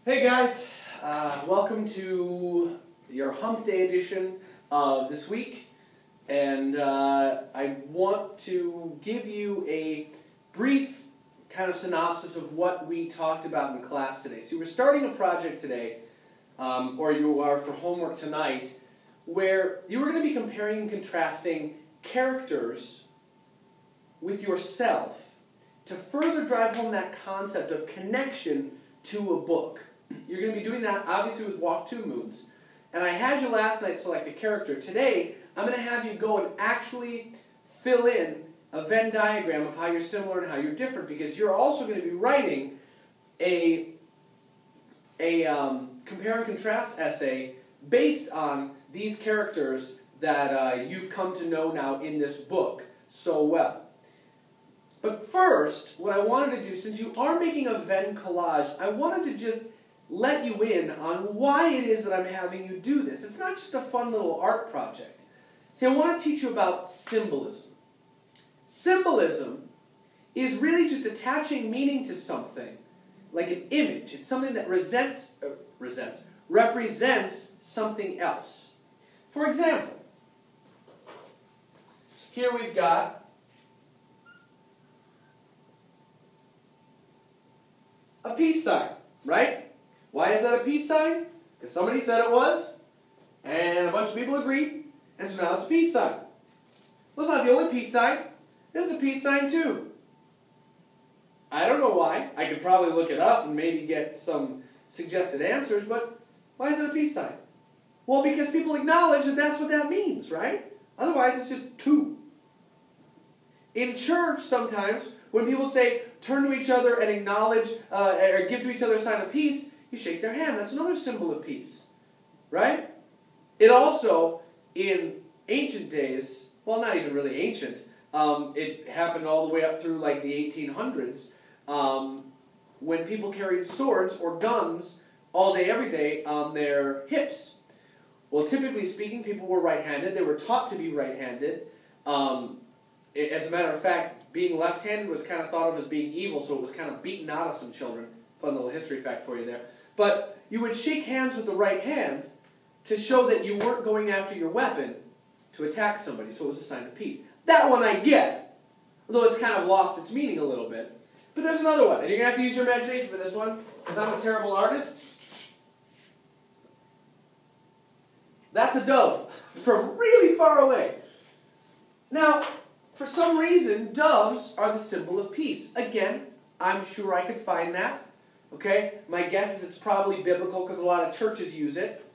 Hey guys, welcome to your Hump Day edition of this week, and I want to give you a brief kind of synopsis of what we talked about in class today. See, we're starting a project today, or you are for homework tonight, where you are going to be comparing and contrasting characters with yourself to further drive home that concept of connection to a book. You're going to be doing that, obviously, with Walk 2 Moons. And I had you last night select a character. Today, I'm going to have you go and actually fill in a Venn diagram of how you're similar and how you're different, because you're also going to be writing a compare and contrast essay based on these characters that you've come to know now in this book so well. But first, what I wanted to do, since you are making a Venn collage, I wanted to just let you in on why it is that I'm having you do this. It's not just a fun little art project. See, I want to teach you about symbolism. Symbolism is really just attaching meaning to something, like an image. It's something that represents something else. For example, here we've got a peace sign, right? Why is that a peace sign? Because somebody said it was, and a bunch of people agreed, and so now it's a peace sign. Well, it's not the only peace sign. This is a peace sign too. I don't know why. I could probably look it up and maybe get some suggested answers, but why is it a peace sign? Well, because people acknowledge that that's what that means, right? Otherwise, it's just two. In church, sometimes, when people say, turn to each other and acknowledge, or give to each other a sign of peace, you shake their hand. That's another symbol of peace, right? It also, in ancient days, well, not even really ancient, it happened all the way up through like the 1800s, when people carried swords or guns all day, every day on their hips. Well, typically speaking, people were right-handed. They were taught to be right-handed. As a matter of fact, being left-handed was kind of thought of as being evil, so it was kind of beaten out of some children. Fun little history fact for you there. But you would shake hands with the right hand to show that you weren't going after your weapon to attack somebody, so it was a sign of peace. That one I get, although it's kind of lost its meaning a little bit. But there's another one, and you're going to have to use your imagination for this one, because I'm a terrible artist. That's a dove from really far away. Now, for some reason, doves are the symbol of peace. Again, I'm sure I could find that. Okay? My guess is it's probably biblical because a lot of churches use it.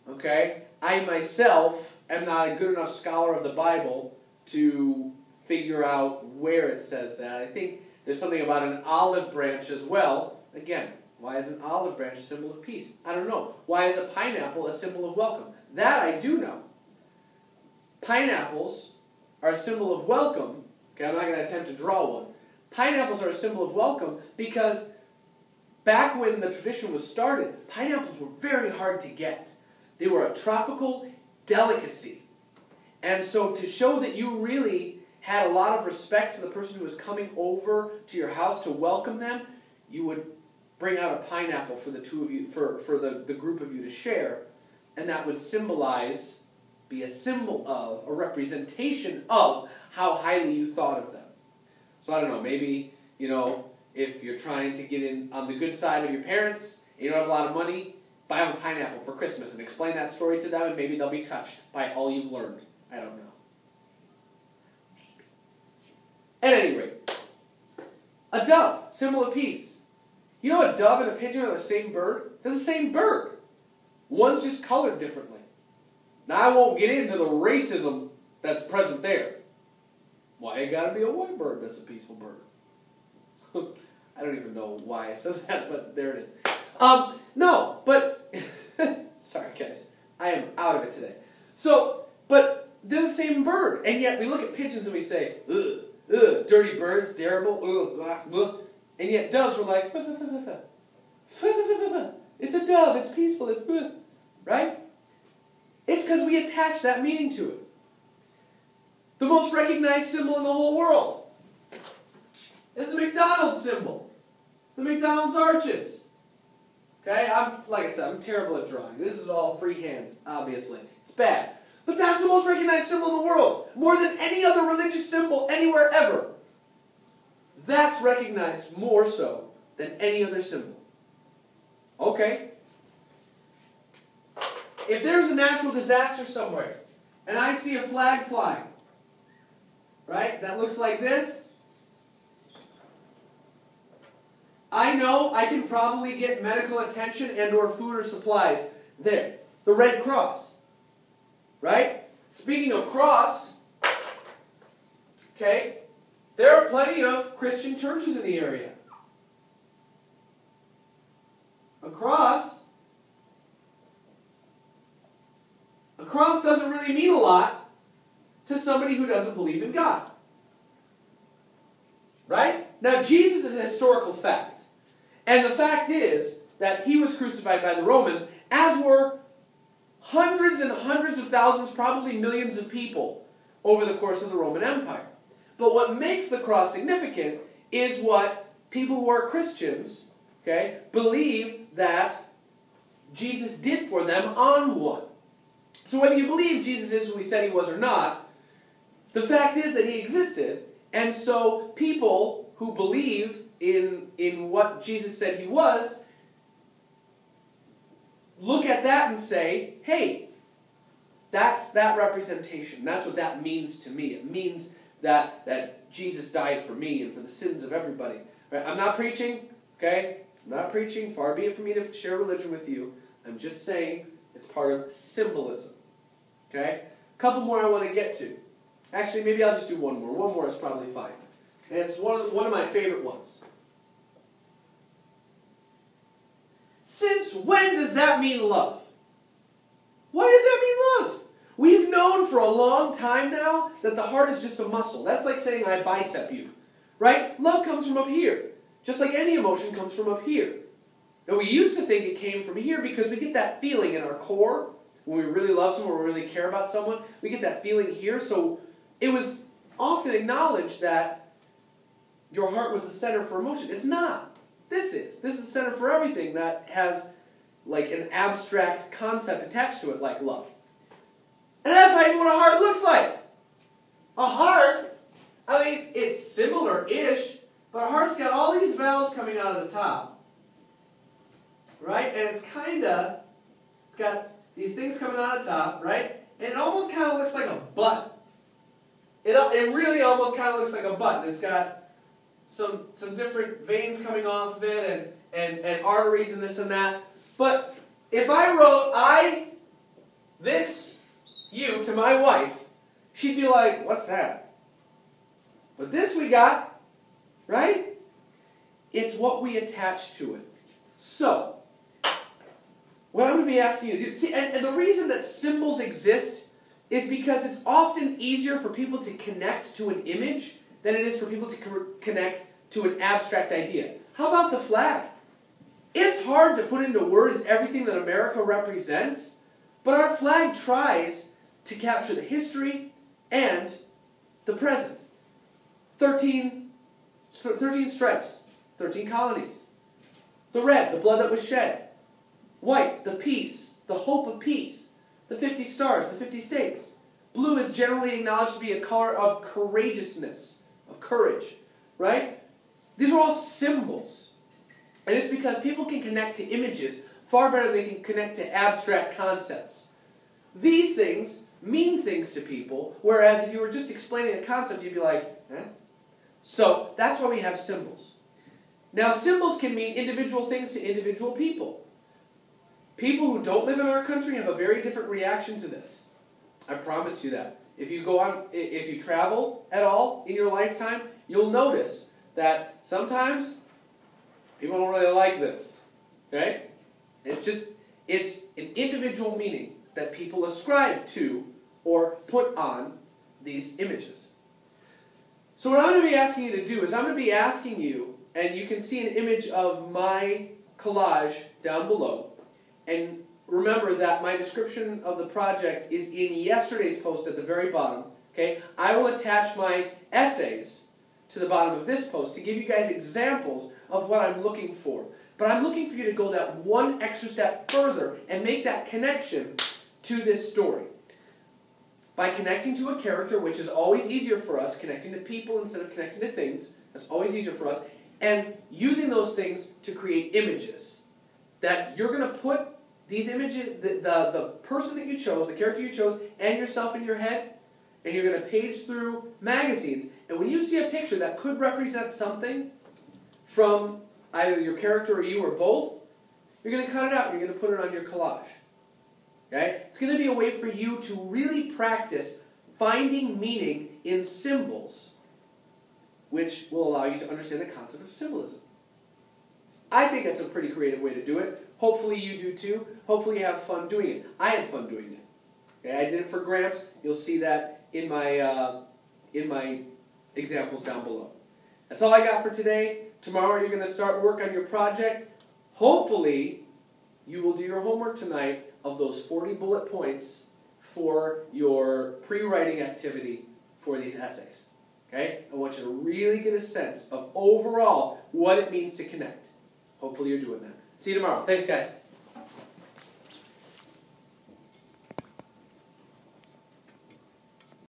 Okay? I myself am not a good enough scholar of the Bible to figure out where it says that. I think there's something about an olive branch as well. Again, why is an olive branch a symbol of peace? I don't know. Why is a pineapple a symbol of welcome? That I do know. Pineapples are a symbol of welcome. Okay, I'm not going to attempt to draw one. Pineapples are a symbol of welcome because back when the tradition was started, pineapples were very hard to get. They were a tropical delicacy. And so to show that you really had a lot of respect for the person who was coming over to your house to welcome them, you would bring out a pineapple for the two of you, for the group of you to share, and that would symbolize, be a symbol of, a representation of how highly you thought of them. So I don't know, maybe, you know, if you're trying to get in on the good side of your parents, and you don't have a lot of money, buy them a pineapple for Christmas and explain that story to them, and maybe they'll be touched by all you've learned. I don't know. Maybe. At any rate, a dove, symbol of peace. You know a dove and a pigeon are the same bird? They're the same bird. One's just colored differently. Now, I won't get into the racism that's present there. Why it gotta be a white bird that's a peaceful bird? I don't even know why I said that, but there it is. No, but, sorry guys, I am out of it today. So, but they're the same bird, and yet we look at pigeons and we say, ugh, ugh, dirty birds, terrible, ugh, and yet doves were like, it's a dove, it's peaceful, it's good, right? It's because we attach that meaning to it. The most recognized symbol in the whole world is the McDonald's symbol. The McDonald's arches. Okay, like I said, I'm terrible at drawing. This is all freehand, obviously. It's bad. But that's the most recognized symbol in the world. More than any other religious symbol anywhere ever. That's recognized more so than any other symbol. Okay. If there's a natural disaster somewhere, and I see a flag flying, right, that looks like this, I know I can probably get medical attention and or food or supplies there. The Red Cross. Right? Speaking of cross, okay, there are plenty of Christian churches in the area. A cross doesn't really mean a lot to somebody who doesn't believe in God. Right? Now, Jesus is a historical fact. And the fact is that he was crucified by the Romans, as were hundreds and hundreds of thousands, probably millions of people over the course of the Roman Empire. But what makes the cross significant is what people who are Christians, okay, believe that Jesus did for them on one. So whether you believe Jesus is who he said he was or not, the fact is that he existed, and so people who believe in what Jesus said he was, look at that and say, hey, that's that representation. That's what that means to me. It means that Jesus died for me and for the sins of everybody. Right? I'm not preaching, okay? I'm not preaching. Far be it for me to share religion with you. I'm just saying it's part of symbolism. Okay? A couple more I want to get to. Actually, maybe I'll just do one more. One more is probably fine. And it's one of my favorite ones. Since when does that mean love? Why does that mean love? We've known for a long time now that the heart is just a muscle. That's like saying I bicep you. Right? Love comes from up here. Just like any emotion comes from up here. Now we used to think it came from here because we get that feeling in our core when we really love someone or really care about someone. We get that feeling here. So it was often acknowledged that your heart was the center for emotion. It's not. This is the center for everything that has like an abstract concept attached to it, like love. And that's not even what a heart looks like. A heart, I mean, it's similar-ish, but a heart's got all these valves coming out of the top. Right? And it's got these things coming out of the top, right? And it almost kind of looks like a button. It really almost kind of looks like a button. It's got some different veins coming off of it and arteries and this and that. But if I wrote you to my wife, she'd be like, what's that? But this we got, right? It's what we attach to it. So, what I'm going to be asking you to do, see, and the reason that symbols exist is because it's often easier for people to connect to an image than it is for people to connect to an abstract idea. How about the flag? It's hard to put into words everything that America represents, but our flag tries to capture the history and the present. 13 stripes, 13 colonies. The red, the blood that was shed. White, the peace, the hope of peace. The 50 stars, the 50 states. Blue is generally acknowledged to be a color of courageousness, of courage, right? These are all symbols. And it's because people can connect to images far better than they can connect to abstract concepts. These things mean things to people, whereas if you were just explaining a concept, you'd be like, eh? So that's why we have symbols. Now, symbols can mean individual things to individual people. People who don't live in our country have a very different reaction to this. I promise you that. If you travel at all in your lifetime, you'll notice that sometimes people don't really like this. Okay? It's an individual meaning that people ascribe to or put on these images. So what I'm going to be asking you to do is I'm going to be asking you, and you can see an image of my collage down below. And remember that my description of the project is in yesterday's post at the very bottom. Okay? I will attach my essays to the bottom of this post to give you guys examples of what I'm looking for. But But I'm looking for you to go that one extra step further and make that connection to this story. By connecting to a character, which is always easier for us, connecting to people instead of connecting to things, that's always easier for us, and using those things to create images. That you're going to put these images, the person that you chose, the character you chose, and yourself in your head, and you're going to page through magazines. And when you see a picture that could represent something from either your character or you or both, you're going to cut it out and you're going to put it on your collage. Okay? It's going to be a way for you to really practice finding meaning in symbols, which will allow you to understand the concept of symbolism. I think that's a pretty creative way to do it. Hopefully you do too. Hopefully you have fun doing it. I had fun doing it. Okay? I did it for Gramps. You'll see that in my examples down below. That's all I got for today. Tomorrow you're going to start work on your project. Hopefully you will do your homework tonight of those 40 bullet points for your pre-writing activity for these essays. Okay? I want you to really get a sense of overall what it means to connect. Hopefully you're doing that. See you tomorrow. Thanks, guys.